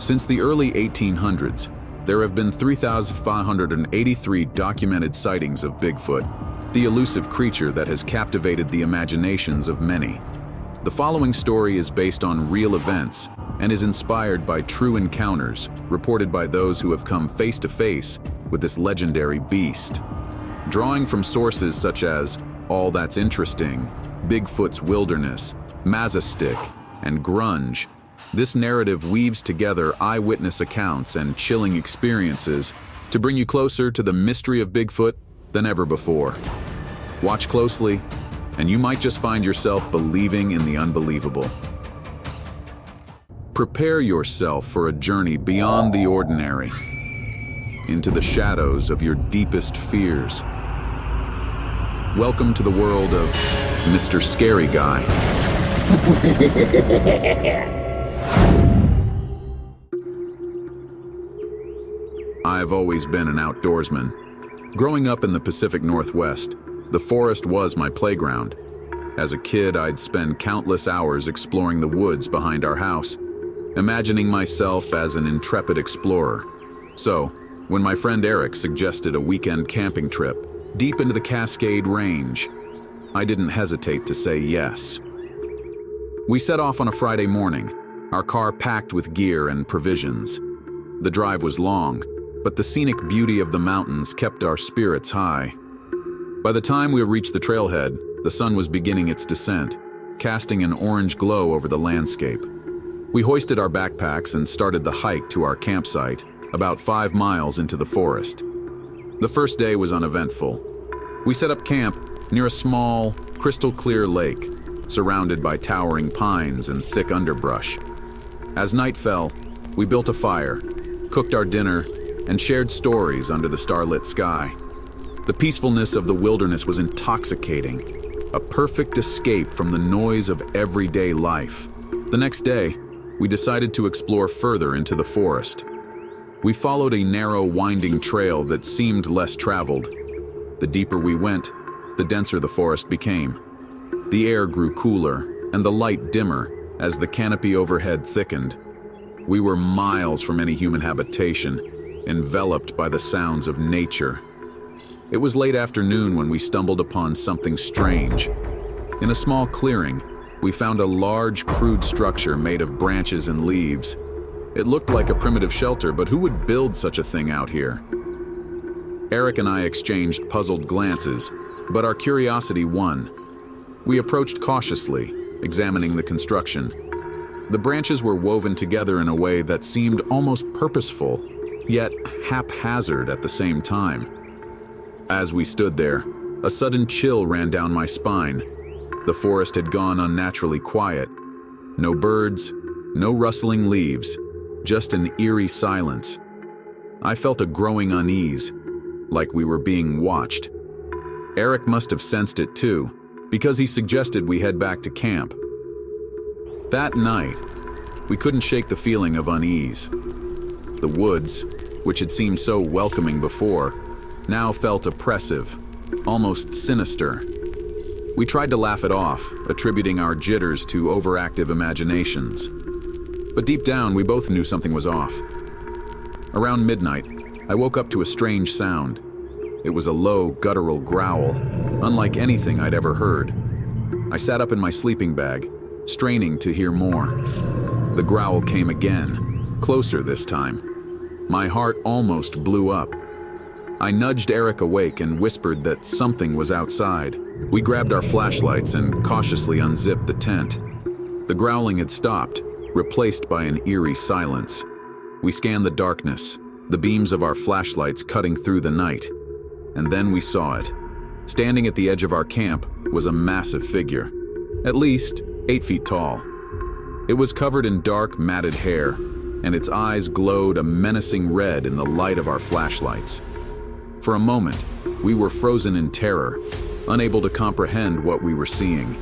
Since the early 1800s, there have been 3,583 documented sightings of Bigfoot, the elusive creature that has captivated the imaginations of many. The following story is based on real events and is inspired by true encounters reported by those who have come face to face with this legendary beast. Drawing from sources such as All That's Interesting, Bigfoot's Wilderness, Mazastic, and Grunge, this narrative weaves together eyewitness accounts and chilling experiences to bring you closer to the mystery of Bigfoot than ever before. Watch closely, and you might just find yourself believing in the unbelievable. Prepare yourself for a journey beyond the ordinary, into the shadows of your deepest fears. Welcome to the world of Mr. Scary Guy. I've always been an outdoorsman. Growing up in the Pacific Northwest, the forest was my playground. As a kid, I'd spend countless hours exploring the woods behind our house, imagining myself as an intrepid explorer. So, when my friend Eric suggested a weekend camping trip deep into the Cascade Range, I didn't hesitate to say yes. We set off on a Friday morning, our car packed with gear and provisions. The drive was long, but the scenic beauty of the mountains kept our spirits high. By the time we reached the trailhead, the sun was beginning its descent, casting an orange glow over the landscape. We hoisted our backpacks and started the hike to our campsite, about 5 miles into the forest. The first day was uneventful. We set up camp near a small, crystal-clear lake, surrounded by towering pines and thick underbrush. As night fell, we built a fire, cooked our dinner, and shared stories under the starlit sky. The peacefulness of the wilderness was intoxicating, a perfect escape from the noise of everyday life. The next day, we decided to explore further into the forest. We followed a narrow, winding trail that seemed less traveled. The deeper we went, the denser the forest became. The air grew cooler and the light dimmer as the canopy overhead thickened. We were miles from any human habitation, enveloped by the sounds of nature. It was late afternoon when we stumbled upon something strange. In a small clearing, we found a large, crude structure made of branches and leaves. It looked like a primitive shelter, but who would build such a thing out here? Eric and I exchanged puzzled glances, but our curiosity won. We approached cautiously, examining the construction. The branches were woven together in a way that seemed almost purposeful, yet haphazard at the same time. As we stood there, a sudden chill ran down my spine. The forest had gone unnaturally quiet. No birds, no rustling leaves, just an eerie silence. I felt a growing unease, like we were being watched. Eric must have sensed it too, because he suggested we head back to camp. That night, we couldn't shake the feeling of unease. The woods, which had seemed so welcoming before, now felt oppressive, almost sinister. We tried to laugh it off, attributing our jitters to overactive imaginations. But deep down, we both knew something was off. Around midnight, I woke up to a strange sound. It was a low, guttural growl, unlike anything I'd ever heard. I sat up in my sleeping bag, straining to hear more. The growl came again, closer this time. My heart almost blew up. I nudged Eric awake and whispered that something was outside. We grabbed our flashlights and cautiously unzipped the tent. The growling had stopped, replaced by an eerie silence. We scanned the darkness, the beams of our flashlights cutting through the night. And then we saw it. Standing at the edge of our camp was a massive figure, at least 8 feet tall. It was covered in dark, matted hair, and its eyes glowed a menacing red in the light of our flashlights. For a moment, we were frozen in terror, unable to comprehend what we were seeing.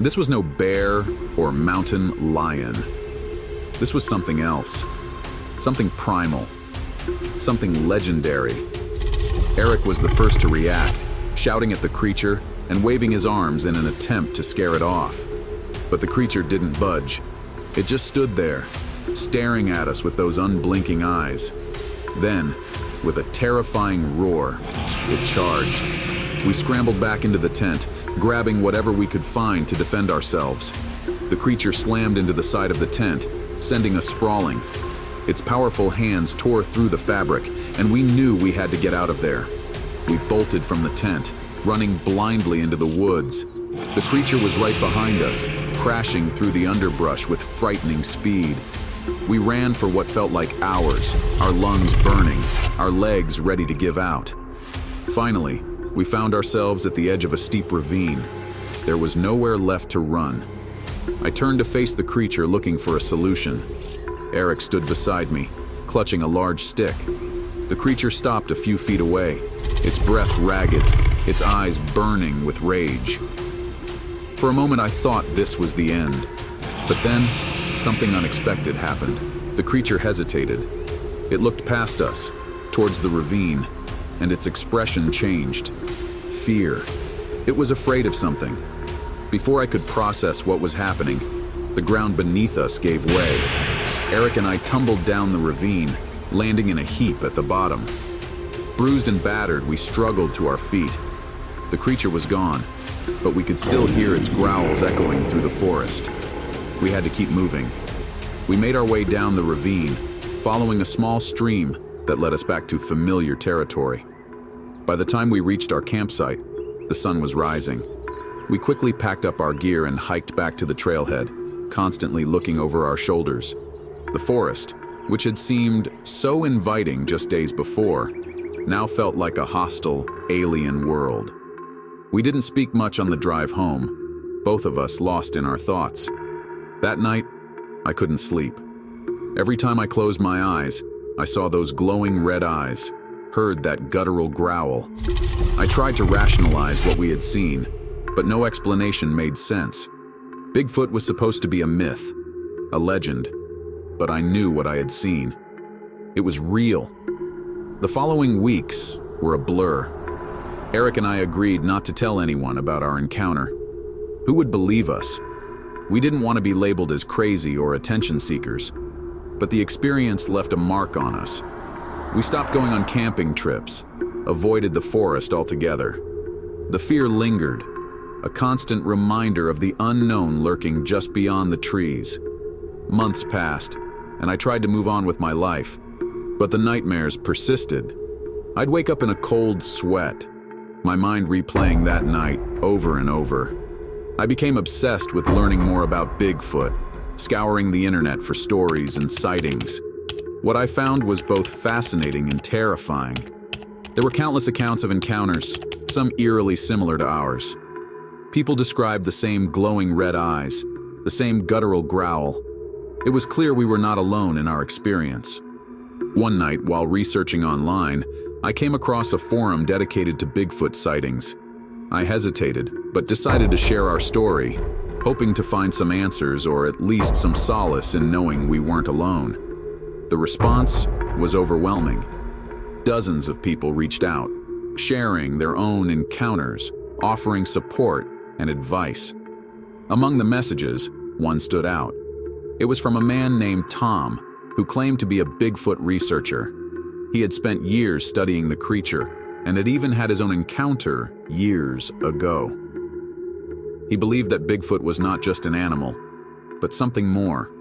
This was no bear or mountain lion. This was something else, something primal, something legendary. Eric was the first to react, shouting at the creature and waving his arms in an attempt to scare it off. But the creature didn't budge. It just stood there, staring at us with those unblinking eyes. Then, with a terrifying roar, it charged. We scrambled back into the tent, grabbing whatever we could find to defend ourselves. The creature slammed into the side of the tent, sending us sprawling. Its powerful hands tore through the fabric, and we knew we had to get out of there. We bolted from the tent, running blindly into the woods. The creature was right behind us, crashing through the underbrush with frightening speed. We ran for what felt like hours, our lungs burning, our legs ready to give out. Finally, we found ourselves at the edge of a steep ravine. There was nowhere left to run. I turned to face the creature, looking for a solution. Eric stood beside me, clutching a large stick. The creature stopped a few feet away, its breath ragged, its eyes burning with rage. For a moment I thought this was the end. But then, something unexpected happened. The creature hesitated. It looked past us, towards the ravine, and its expression changed. Fear. It was afraid of something. Before I could process what was happening, the ground beneath us gave way. Eric and I tumbled down the ravine, landing in a heap at the bottom. Bruised and battered, we struggled to our feet. The creature was gone, but we could still hear its growls echoing through the forest. We had to keep moving. We made our way down the ravine, following a small stream that led us back to familiar territory. By the time we reached our campsite, the sun was rising. We quickly packed up our gear and hiked back to the trailhead, constantly looking over our shoulders. The forest, which had seemed so inviting just days before, now felt like a hostile, alien world. We didn't speak much on the drive home, both of us lost in our thoughts. That night, I couldn't sleep. Every time I closed my eyes, I saw those glowing red eyes, heard that guttural growl. I tried to rationalize what we had seen, but no explanation made sense. Bigfoot was supposed to be a myth, a legend, but I knew what I had seen. It was real. The following weeks were a blur. Eric and I agreed not to tell anyone about our encounter. Who would believe us? We didn't want to be labeled as crazy or attention seekers, but the experience left a mark on us. We stopped going on camping trips, avoided the forest altogether. The fear lingered, a constant reminder of the unknown lurking just beyond the trees. Months passed, and I tried to move on with my life, but the nightmares persisted. I'd wake up in a cold sweat, my mind replaying that night over and over. I became obsessed with learning more about Bigfoot, scouring the internet for stories and sightings. What I found was both fascinating and terrifying. There were countless accounts of encounters, some eerily similar to ours. People described the same glowing red eyes, the same guttural growl. It was clear we were not alone in our experience. One night, while researching online, I came across a forum dedicated to Bigfoot sightings. I hesitated, but decided to share our story, hoping to find some answers or at least some solace in knowing we weren't alone. The response was overwhelming. Dozens of people reached out, sharing their own encounters, offering support and advice. Among the messages, one stood out. It was from a man named Tom, who claimed to be a Bigfoot researcher. He had spent years studying the creature and had even had his own encounter years ago. He believed that Bigfoot was not just an animal, but something more,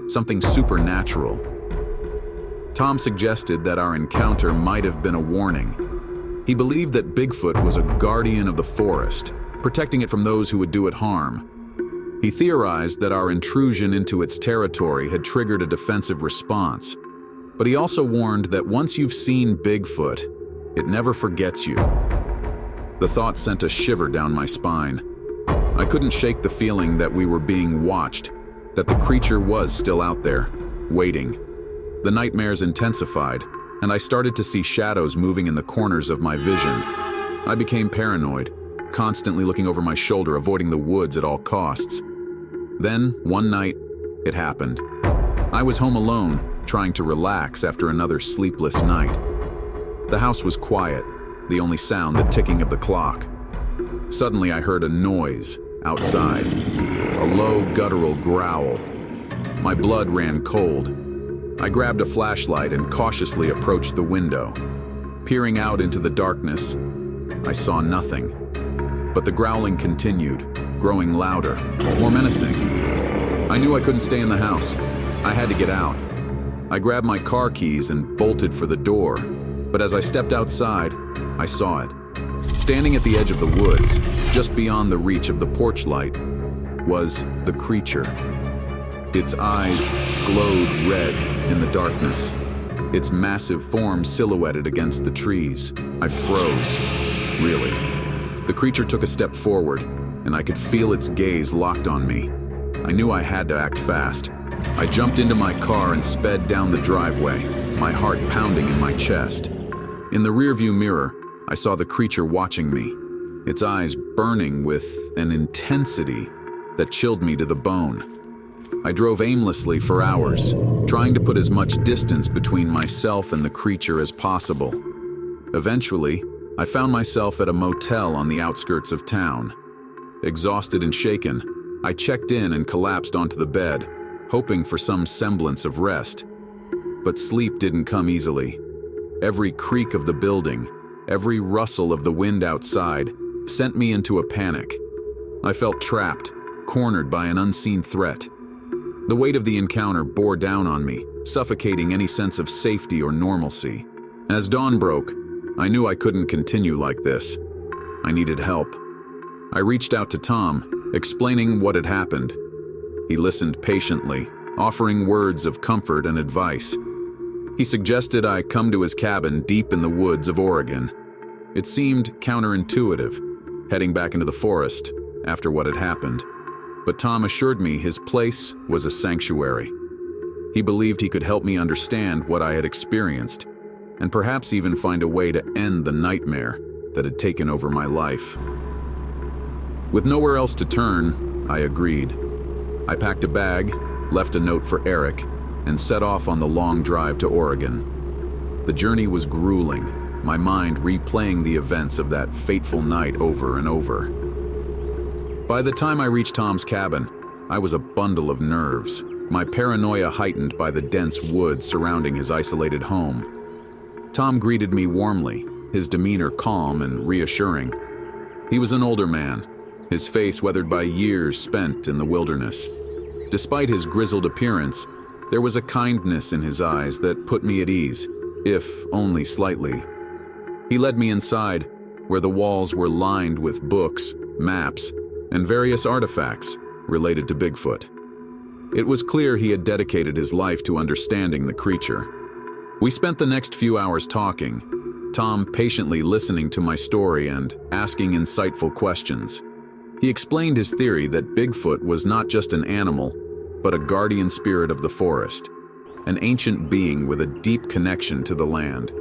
something supernatural. Tom suggested that our encounter might have been a warning. He believed that Bigfoot was a guardian of the forest, protecting it from those who would do it harm. He theorized that our intrusion into its territory had triggered a defensive response, but he also warned that once you've seen Bigfoot, it never forgets you. The thought sent a shiver down my spine. I couldn't shake the feeling that we were being watched, that the creature was still out there, waiting. The nightmares intensified, and I started to see shadows moving in the corners of my vision. I became paranoid, constantly looking over my shoulder, avoiding the woods at all costs. Then, one night, it happened. I was home alone, trying to relax after another sleepless night. The house was quiet, the only sound the ticking of the clock. Suddenly I heard a noise outside, a low guttural growl. My blood ran cold. I grabbed a flashlight and cautiously approached the window. Peering out into the darkness, I saw nothing. But the growling continued, growing louder, more menacing. I knew I couldn't stay in the house. I had to get out. I grabbed my car keys and bolted for the door, but as I stepped outside, I saw it. Standing at the edge of the woods, just beyond the reach of the porch light, was the creature. Its eyes glowed red in the darkness, its massive form silhouetted against the trees. I froze, really. The creature took a step forward, and I could feel its gaze locked on me. I knew I had to act fast. I jumped into my car and sped down the driveway, my heart pounding in my chest. In the rearview mirror, I saw the creature watching me, its eyes burning with an intensity that chilled me to the bone. I drove aimlessly for hours, trying to put as much distance between myself and the creature as possible. Eventually, I found myself at a motel on the outskirts of town. Exhausted and shaken, I checked in and collapsed onto the bed, hoping for some semblance of rest. But sleep didn't come easily. Every creak of the building, every rustle of the wind outside, sent me into a panic. I felt trapped, cornered by an unseen threat. The weight of the encounter bore down on me, suffocating any sense of safety or normalcy. As dawn broke, I knew I couldn't continue like this. I needed help. I reached out to Tom, explaining what had happened. He listened patiently, offering words of comfort and advice. He suggested I come to his cabin deep in the woods of Oregon. It seemed counterintuitive, heading back into the forest after what had happened. But Tom assured me his place was a sanctuary. He believed he could help me understand what I had experienced, and perhaps even find a way to end the nightmare that had taken over my life. With nowhere else to turn, I agreed. I packed a bag, left a note for Eric, and set off on the long drive to Oregon. The journey was grueling, my mind replaying the events of that fateful night over and over. By the time I reached Tom's cabin, I was a bundle of nerves, my paranoia heightened by the dense woods surrounding his isolated home. Tom greeted me warmly, his demeanor calm and reassuring. He was an older man, his face weathered by years spent in the wilderness. Despite his grizzled appearance, there was a kindness in his eyes that put me at ease, if only slightly. He led me inside, where the walls were lined with books, maps, and various artifacts related to Bigfoot. It was clear he had dedicated his life to understanding the creature. We spent the next few hours talking, Tom patiently listening to my story and asking insightful questions. He explained his theory that Bigfoot was not just an animal, but a guardian spirit of the forest, an ancient being with a deep connection to the land.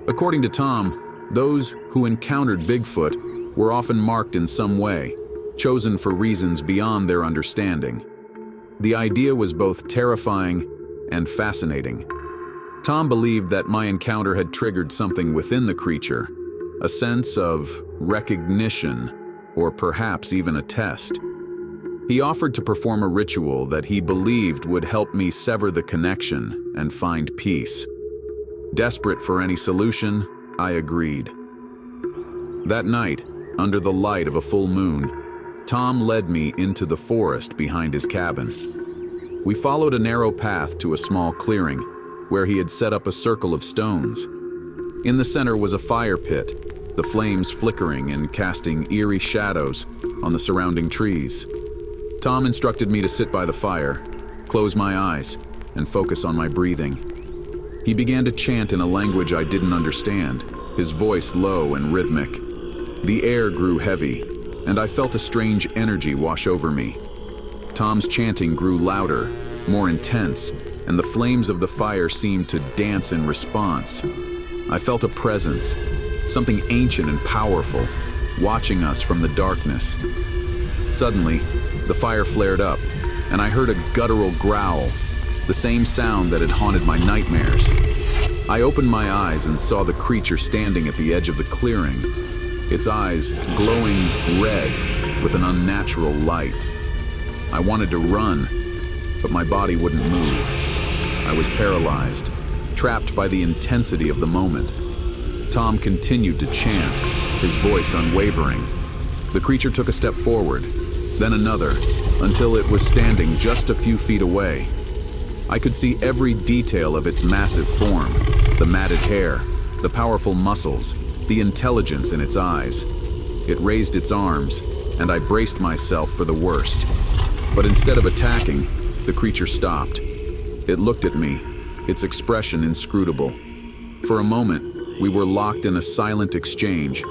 According to Tom, those who encountered Bigfoot were often marked in some way, chosen for reasons beyond their understanding. The idea was both terrifying and fascinating. Tom believed that my encounter had triggered something within the creature, a sense of recognition, or perhaps even a test. He offered to perform a ritual that he believed would help me sever the connection and find peace. Desperate for any solution, I agreed. That night, under the light of a full moon, Tom led me into the forest behind his cabin. We followed a narrow path to a small clearing, where he had set up a circle of stones. In the center was a fire pit, the flames flickering and casting eerie shadows on the surrounding trees. Tom instructed me to sit by the fire, close my eyes, and focus on my breathing. He began to chant in a language I didn't understand, his voice low and rhythmic. The air grew heavy, and I felt a strange energy wash over me. Tom's chanting grew louder, more intense, and the flames of the fire seemed to dance in response. I felt a presence, something ancient and powerful, watching us from the darkness. Suddenly, the fire flared up, and I heard a guttural growl, the same sound that had haunted my nightmares. I opened my eyes and saw the creature standing at the edge of the clearing, its eyes glowing red with an unnatural light. I wanted to run, but my body wouldn't move. I was paralyzed, trapped by the intensity of the moment. Tom continued to chant, his voice unwavering. The creature took a step forward, then another, until it was standing just a few feet away. I could see every detail of its massive form, the matted hair, the powerful muscles, the intelligence in its eyes. It raised its arms, and I braced myself for the worst. But instead of attacking, the creature stopped. It looked at me, its expression inscrutable. For a moment, we were locked in a silent exchange,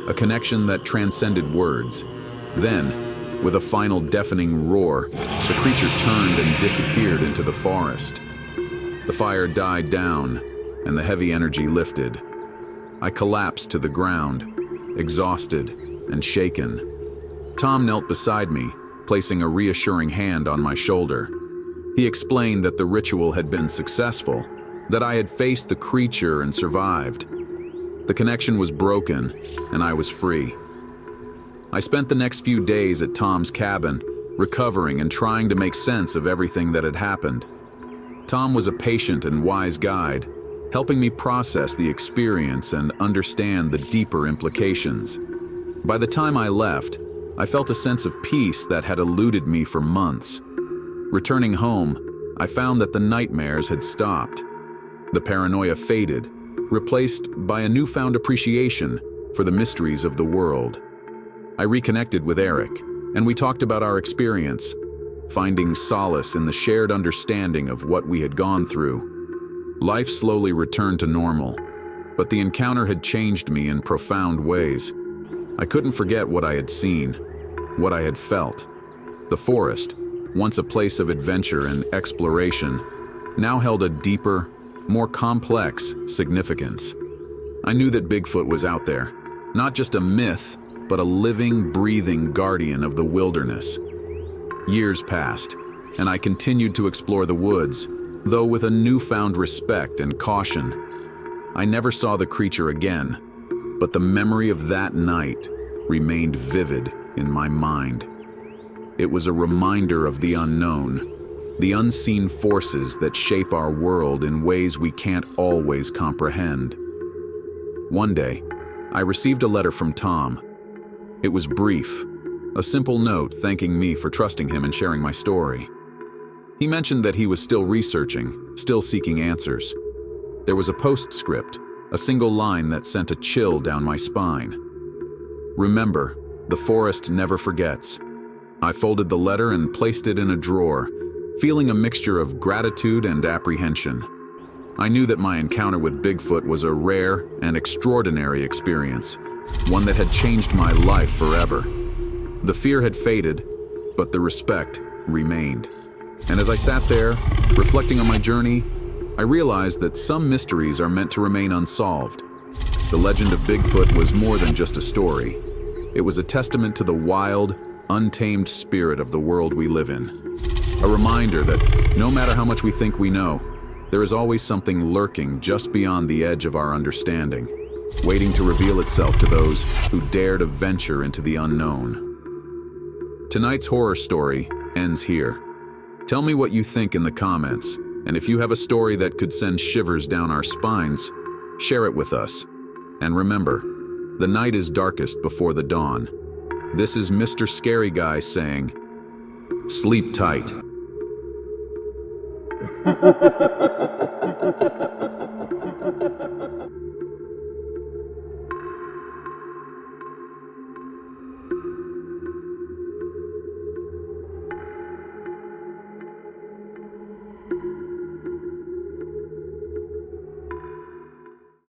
a connection that transcended words. Then, with a final deafening roar, the creature turned and disappeared into the forest. The fire died down, and the heavy energy lifted. I collapsed to the ground, exhausted and shaken. Tom knelt beside me, placing a reassuring hand on my shoulder. He explained that the ritual had been successful, that I had faced the creature and survived. The connection was broken, and I was free. I spent the next few days at Tom's cabin, recovering and trying to make sense of everything that had happened. Tom was a patient and wise guide, helping me process the experience and understand the deeper implications. By the time I left, I felt a sense of peace that had eluded me for months. Returning home, I found that the nightmares had stopped. The paranoia faded, replaced by a newfound appreciation for the mysteries of the world. I reconnected with Eric, and we talked about our experience, finding solace in the shared understanding of what we had gone through. Life slowly returned to normal, but the encounter had changed me in profound ways. I couldn't forget what I had seen, what I had felt. The forest, once a place of adventure and exploration, now held a deeper, more complex significance. I knew that Bigfoot was out there, not just a myth, but a living, breathing guardian of the wilderness. Years passed, and I continued to explore the woods, though with a newfound respect and caution. I never saw the creature again, but the memory of that night remained vivid in my mind. It was a reminder of the unknown, the unseen forces that shape our world in ways we can't always comprehend. One day, I received a letter from Tom. It was brief, a simple note thanking me for trusting him and sharing my story. He mentioned that he was still researching, still seeking answers. There was a postscript, a single line that sent a chill down my spine. Remember, the forest never forgets. I folded the letter and placed it in a drawer, feeling a mixture of gratitude and apprehension. I knew that my encounter with Bigfoot was a rare and extraordinary experience, one that had changed my life forever. The fear had faded, but the respect remained. And as I sat there, reflecting on my journey, I realized that some mysteries are meant to remain unsolved. The legend of Bigfoot was more than just a story. It was a testament to the wild, untamed spirit of the world we live in. A reminder that no matter how much we think we know, there is always something lurking just beyond the edge of our understanding, waiting to reveal itself to those who dare to venture into the unknown. Tonight's horror story ends here. Tell me what you think in the comments, and if you have a story that could send shivers down our spines, share it with us. And remember, the night is darkest before the dawn. This is Mr. Scary Guy saying, sleep tight.